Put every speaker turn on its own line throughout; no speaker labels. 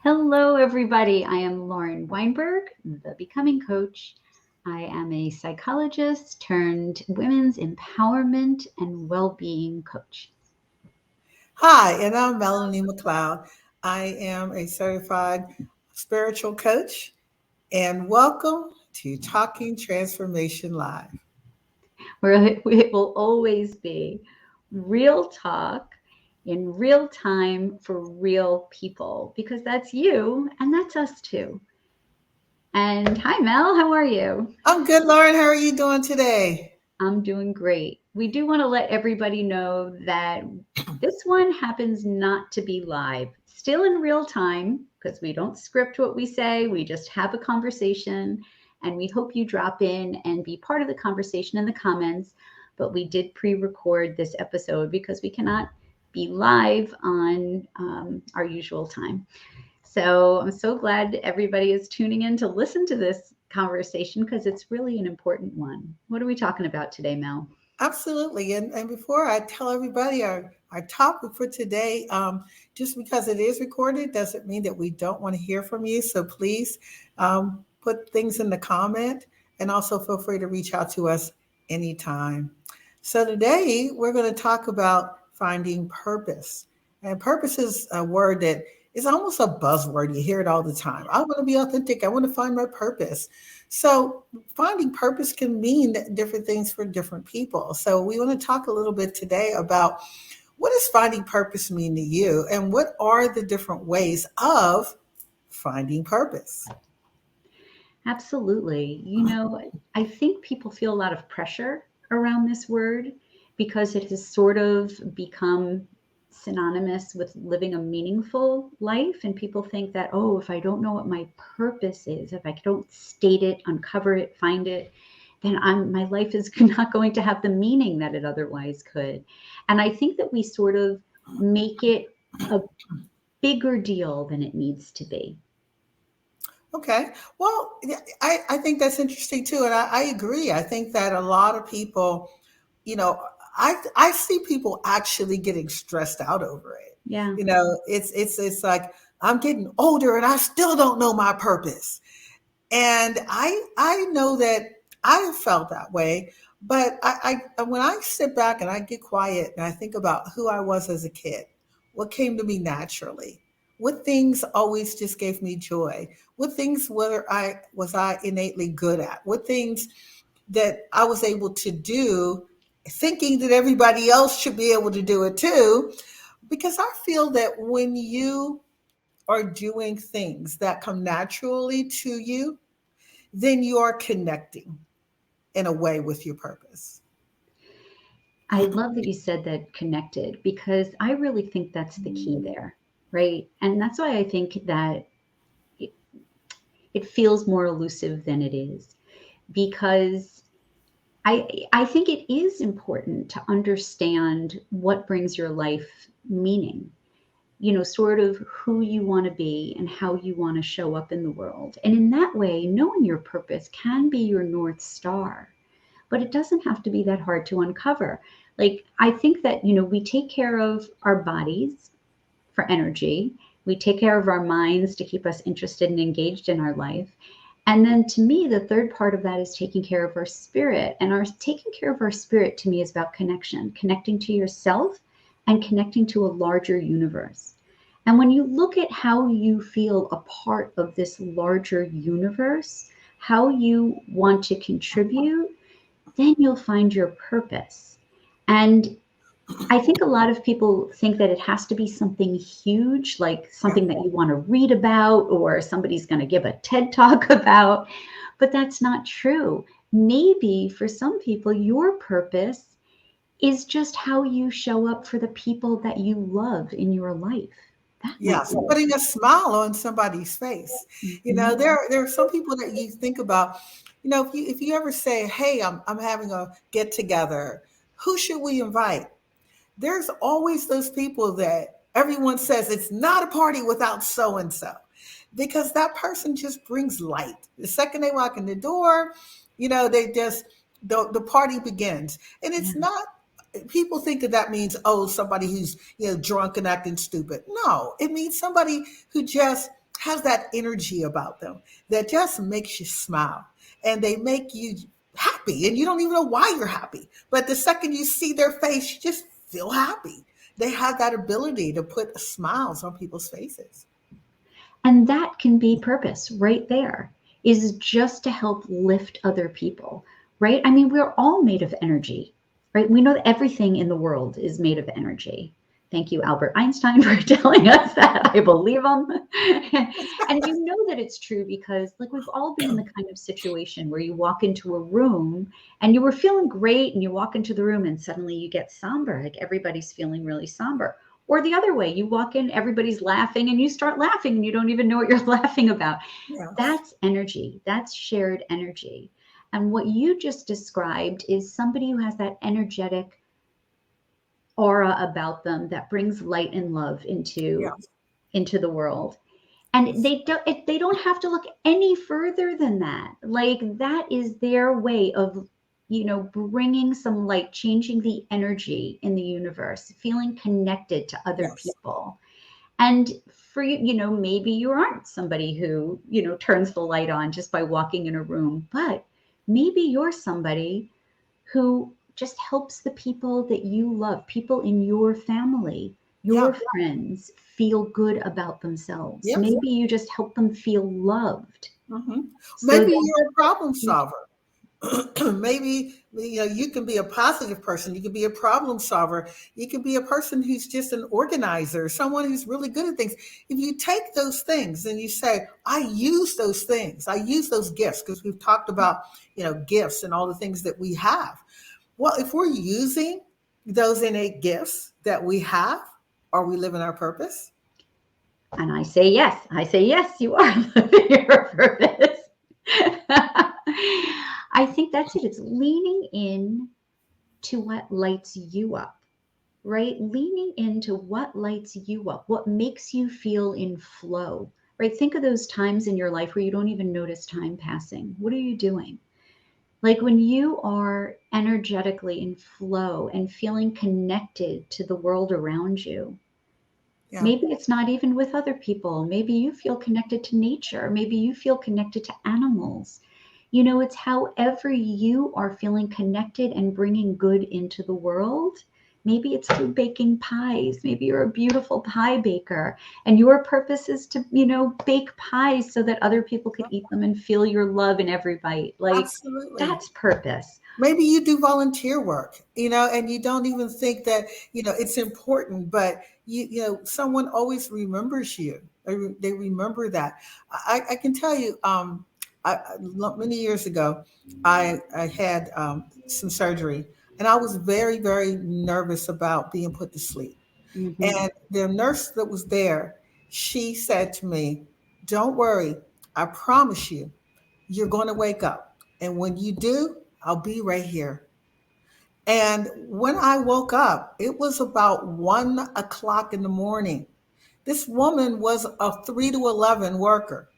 Hello, everybody. I am Lauren Weinberg, the Becoming Coach. I am a psychologist turned women's empowerment and well being coach.
Hi, and I'm Melanie McLeod. I am a certified spiritual coach, and welcome to Talking Transformation Live.
Where it will always be real talk in real time for real people because that's you and that's us too. And hi, Mel, how are you?
I'm good, Lauren. How are you doing today?
I'm doing great. We do want to let everybody know that this one happens not to be live, still in real time, because we don't script what we say. We just have a conversation, and we hope you drop in and be part of the conversation in the comments. But we did pre record this episode because we cannot be live on our usual time. So I'm so glad everybody is tuning in to listen to this conversation because it's really an important one. What are we talking about today, Mel?
Absolutely. And before I tell everybody our topic for today, just because it is recorded doesn't mean that we don't want to hear from you. So please put things in the comment and also feel free to reach out to us anytime. So today we're going to talk about finding purpose. And purpose is a word that is almost a buzzword. You hear it all the time. I want to be authentic. I want to find my purpose. So finding purpose can mean different things for different people. So we want to talk a little bit today about what does finding purpose mean to you and what are the different ways of finding purpose?
Absolutely. I think people feel a lot of pressure around this word because it has sort of become synonymous with living a meaningful life. And people think that, oh, if I don't know what my purpose is, if I don't state it, uncover it, find it, then my life is not going to have the meaning that it otherwise could. And I think that we sort of make it a bigger deal than it needs to be.
Okay. Well, yeah, I think that's interesting too. And I agree. I think that a lot of people, you know, I see people actually getting stressed out over it.
Yeah.
It's like I'm getting older and I still don't know my purpose. And I know that I have felt that way, but when I sit back and I get quiet and I think about who I was as a kid, what came to me naturally, what things always just gave me joy, what things whether I innately good at, what things that I was able to do, thinking that everybody else should be able to do it too, because I feel that when you are doing things that come naturally to you, then you are connecting in a way with your purpose.
I love that you said that connected because I really think that's the key there, right? And that's why I think that it, it feels more elusive than it is because I think it is important to understand what brings your life meaning, sort of who you want to be and how you want to show up in the world. And in that way, knowing your purpose can be your North Star, but it doesn't have to be that hard to uncover. Like, I think that, we take care of our bodies for energy, we take care of our minds to keep us interested and engaged in our life. And then to me, the third part of that is taking care of our spirit. And our taking care of our spirit to me is about connection, connecting to yourself and connecting to a larger universe. And when you look at how you feel a part of this larger universe, how you want to contribute, then you'll find your purpose. And I think a lot of people think that it has to be something huge, like
Yeah.
something that you want to read about or somebody's going to give a TED talk about, but that's not true. Maybe for some people, your purpose is just how you show up for the people that you love in your life. That might
Yes,
be your
putting a
purpose.
smile on somebody's face.
Mhm.
There are some people that you think about. If you ever say, "Hey, I'm having a get together," who should we invite? There's always those people that everyone says it's not a party without so and so, because that person just brings light. The second they walk in the door, they just the party begins, and
Yeah.
it's not. People think that that means, oh, somebody who's drunk and acting stupid. No, it means somebody who just has that energy about them that just makes you smile, and they make you happy, and you don't even know why you're happy. But the second you see their face, you just feel happy. They have that ability to put smiles on people's faces.
And that can be purpose right there, is just to help lift other people, right? I mean, we're all made of energy, right? We know that everything in the world is made of energy. Thank you, Albert Einstein, for telling us that. I believe him. And you know that it's true because, like, we've all been in the kind of situation where you walk into a room and you were feeling great, and you walk into the room and suddenly you get somber, like everybody's feeling really somber. Or the other way, you walk in, everybody's laughing, and you start laughing and you don't even know what you're laughing about.
Yes.
That's energy, that's shared energy. And what you just described is somebody who has that energetic aura about them that brings light and love
Yes.
into the world. And
Yes.
they don't have to look any further than that. Like, that is their way of, bringing some light, changing the energy in the universe, feeling connected to other
Yes.
people. And for you, maybe you aren't somebody who, turns the light on just by walking in a room, but maybe you're somebody who just helps the people that you love, people in your family, your
Yeah.
friends, feel good about themselves.
Yes.
Maybe you just help them feel loved
Hmm.
so
Maybe
that
you're a problem solver. Maybe you can be a positive person, you can be a problem solver, you can be a person who's just an organizer, someone who's really good at things. If you take those things and you say, I use those things, I use those gifts, because we've talked about gifts and all the things that we have. Well, if we're using those innate gifts that we have, are we living our purpose?
and I say yes. I say yes, you are living your purpose. I think that's it. It's leaning in to what lights you up, right? Leaning into what lights you up, what makes you feel in flow, right? Think of those times in your life where you don't even notice time passing. What are you doing? Like when you are energetically in flow and feeling connected to the world around you.
Yeah.
Maybe it's not even with other people. Maybe you feel connected to nature. Maybe you feel connected to animals. It's however you are feeling connected and bringing good into the world. Maybe it's through baking pies. Maybe you're a beautiful pie baker and your purpose is to, bake pies so that other people could eat them and feel your love in every bite. Like,
Absolutely.
that's purpose.
Maybe you do volunteer work, and you don't even think that, it's important, but someone always remembers you. They remember that. I can tell you, many years ago, I had some surgery, and I was very, very nervous about being put to sleep.
Hmm.
And the nurse that was there, she said to me, don't worry, I promise you, you're going to wake up. And when you do, I'll be right here. And when I woke up, it was about 1 o'clock in the morning. This woman was a 3 to 11 worker.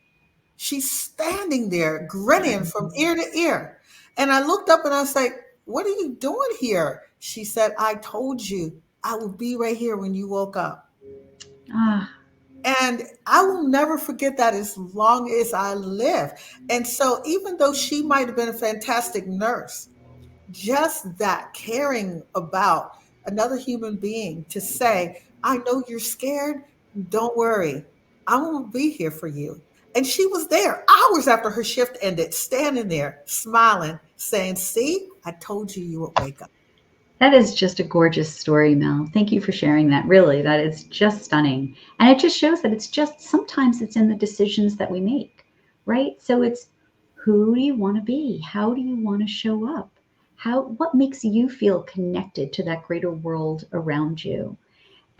She's standing there grinning from ear to ear. And I looked up and I was like, what are you doing here? She said, I told you I would be right here when you woke up.
Ah,
And I will never forget that as long as I live. And so, even though she might have been a fantastic nurse, just that caring about another human being to say, I know you're scared. Don't worry. I'm going to be here for you. And she was there hours after her shift ended, standing there, smiling, saying, see, I told you you would wake up.
that is just a gorgeous story, Mel. Thank you for sharing that. Really, that is just stunning. And it just shows that sometimes it's in the decisions that we make, right? So it's, who do you want to be? How do you want to show up? What makes you feel connected to that greater world around you?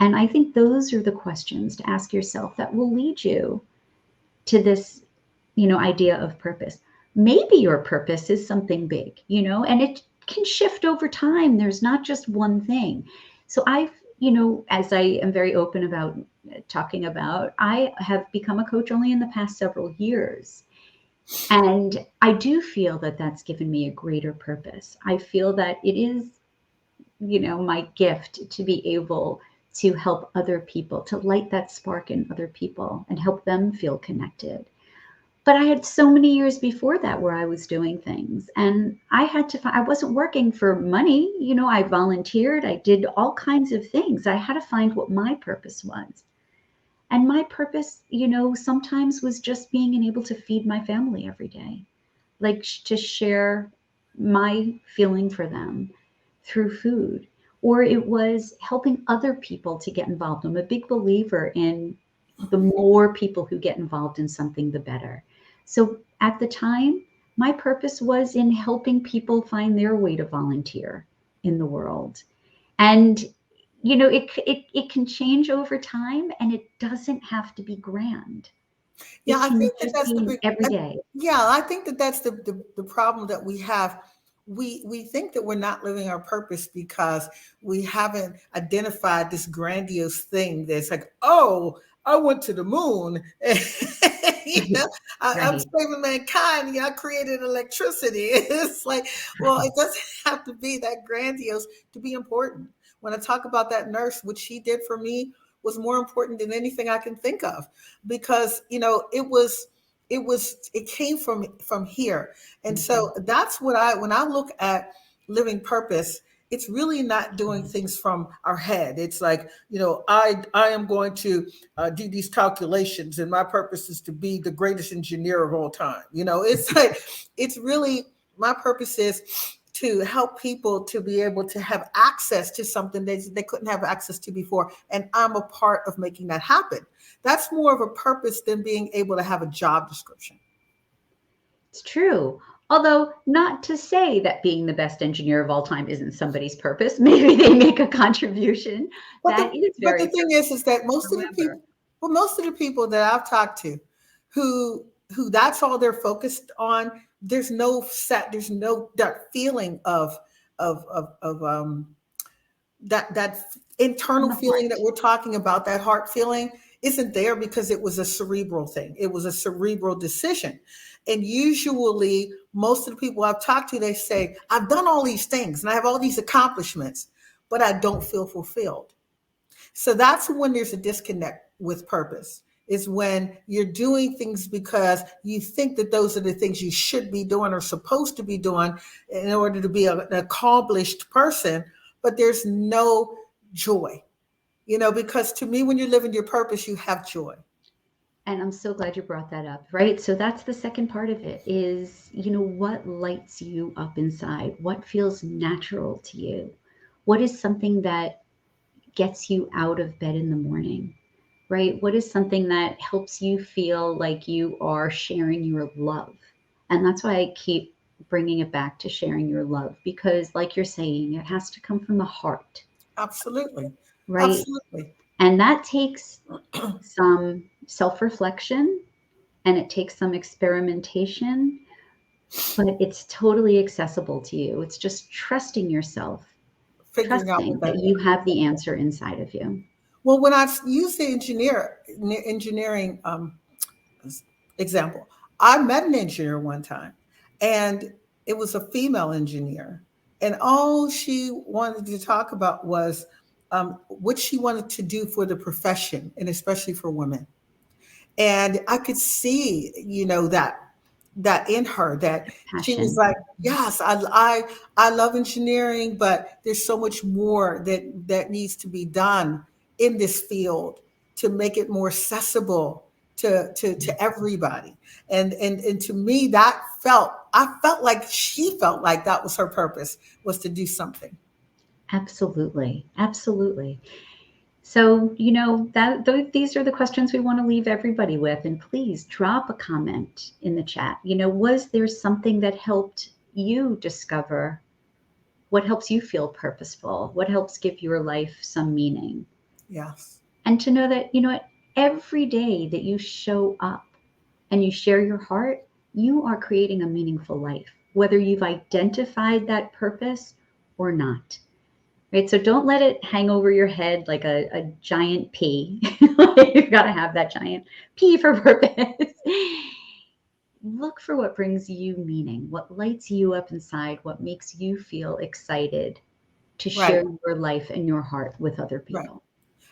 And I think those are the questions to ask yourself that will lead you to this, idea of purpose. Maybe your purpose is something big, and it can shift over time. There's not just one thing. So I've, as I am very open about talking about, I have become a coach only in the past several years. And I do feel that that's given me a greater purpose. I feel that it is, my gift to be able to help other people, to light that spark in other people and help them feel connected. But I had so many years before that where I was doing things, and I had to find, I wasn't working for money. I volunteered, I did all kinds of things. I had to find what my purpose was. And my purpose, sometimes was just being able to feed my family every day, like to share my feeling for them through food. Or it was helping other people to get involved. I'm a big believer in the more people who get involved in something, the better. So at the time, my purpose was in helping people find their way to volunteer in the world. And it can change over time, and it doesn't have to be grand.
Yeah,
It
I
can
think that
just
that's
be
the
an
big.
everyday.
Yeah, I think that that's the problem that we have. We think that we're not living our purpose because we haven't identified this grandiose thing that's like, oh, I went to the moon. you know, I'm
Right.
saving mankind. I created electricity. It's like, well, it doesn't have to be that grandiose to be important. When I talk about that nurse, what she did for me was more important than anything I can think of, because it came from here. And
Mhm.
so that's what I when I look at living purpose, it's really not doing things from our head. It's like, I am going to do these calculations, and my purpose is to be the greatest engineer of all time. It's like, it's really, my purpose is to help people to be able to have access to something they couldn't have access to before, and I'm a part of making that happen. That's more of a purpose than being able to have a job description.
It's true. Although, not to say that being the best engineer of all time isn't somebody's purpose. Maybe they make a contribution
But
that
the
is
but the
very
thing is that
purposeful. However,
most of the people that I've talked to, who that's all they're focused on. There's no that feeling of that
from
internal
the
feeling that
heart.
we're talking about, that heart feeling, isn't there because it was a cerebral thing. It was a cerebral decision. And usually most of the people I've talked to, they say, I've done all these things and I have all these accomplishments, but I don't feel fulfilled. So that's when there's a disconnect with purpose. Is when you're doing things because you think that those are the things you should be doing or supposed to be doing in order to be an accomplished person, but there's no joy. Because to me, when you're living your purpose, you have joy.
And I'm so glad you brought that up, right? So that's the second part of it is, what lights you up inside? What feels natural to you? What is something that gets you out of bed in the morning, right? What is something that helps you feel like you are sharing your love? And that's why I keep bringing it back to sharing your love, because, like you're saying, it has to come from the heart,
Absolutely.
right?
Absolutely.
And that takes some self reflection, and it takes some experimentation, but it's totally accessible to you. It's just trusting yourself,
Figuring out what
trusting
that
that you
is.
have the answer inside of you.
Well, when I use the engineering example, I met an engineer one time, and it was a female engineer, and all she wanted to talk about was what she wanted to do for the profession, and especially for women. And I could see, that in her, that she was
Passion.
like, yes, I love engineering, but there's so much more that needs to be done in this field to make it more accessible to everybody. And to me, I felt like she felt like that was her purpose, was to do something.
Absolutely. Absolutely. So, these are the questions we want to leave everybody with. And please drop a comment in the chat. Was there something that helped you discover what helps you feel purposeful? What helps give your life some meaning?
Yes.
And to know that, every day that you show up and you share your heart, you are creating a meaningful life, whether you've identified that purpose or not. Right? So don't let it hang over your head like a giant P. You've got to have that giant P for purpose. Look for what brings you meaning, what lights you up inside, what makes you feel excited to
Right.
share your life and your heart with other
Right.
people.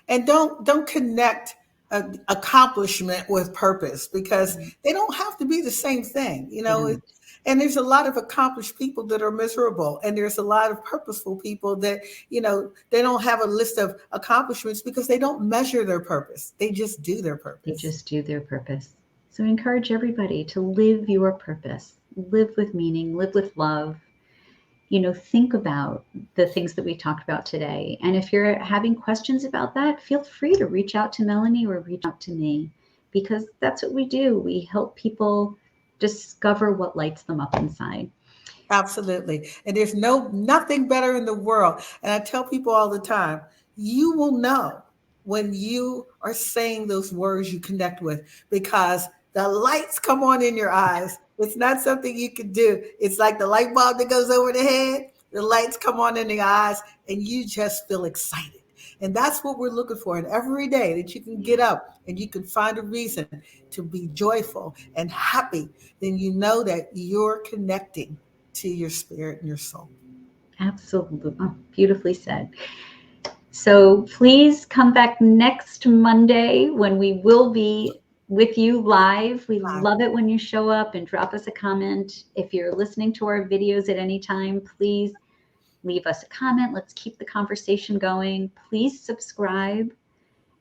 And don't connect accomplishment with purpose, because
Right.
they don't have to be the same thing, you
They
know.
don't.
And there's a lot of accomplished people that are miserable, and there's a lot of purposeful people that, you know, they don't have a list of accomplishments because they don't measure their purpose, they just do their
They
purpose.
just do their purpose. So I encourage everybody to live your purpose, live with meaning, live with love. Think about the things that we talked about today. And if you're having questions about that, feel free to reach out to Melanie or reach out to me, because that's what we do. We help people discover what lights them up inside.
Absolutely. And there's nothing better in the world. And I tell people all the time, you will know when you are saying those words you connect with, because the lights come on in your eyes. It's not something you can do. It's like the light bulb that goes over the head. The lights come on in the eyes and you just feel excited. And that's what we're looking for. And every day that you can get up and you can find a reason to be joyful and happy, then you know that you're connecting to your spirit and your soul.
Absolutely. Oh, beautifully said. So please come back next Monday when we will be with you live. We
Live.
love it when you show up and drop us a comment. If you're listening to our videos at any time, please leave us a comment. Let's keep the conversation going. Please subscribe,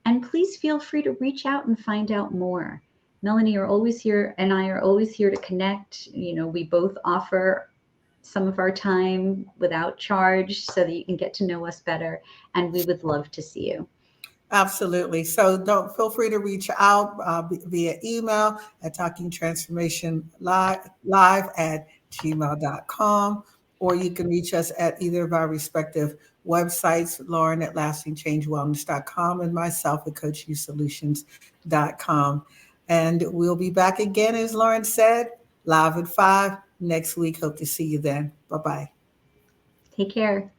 and please feel free to reach out and find out more. Melanie are always here, and I are always here to connect. We both offer some of our time without charge so that you can get to know us better. And we would love to see you.
Absolutely. So don't feel free to reach out via email at talkingtransformation live at gmail.com, or you can reach us at either of our respective websites, Lauren at lastingchangewellness.com and myself at coachyouSolutions.com. And we'll be back again, as Lauren said, live at 5 next week. Hope to see you then. Bye bye.
Take care.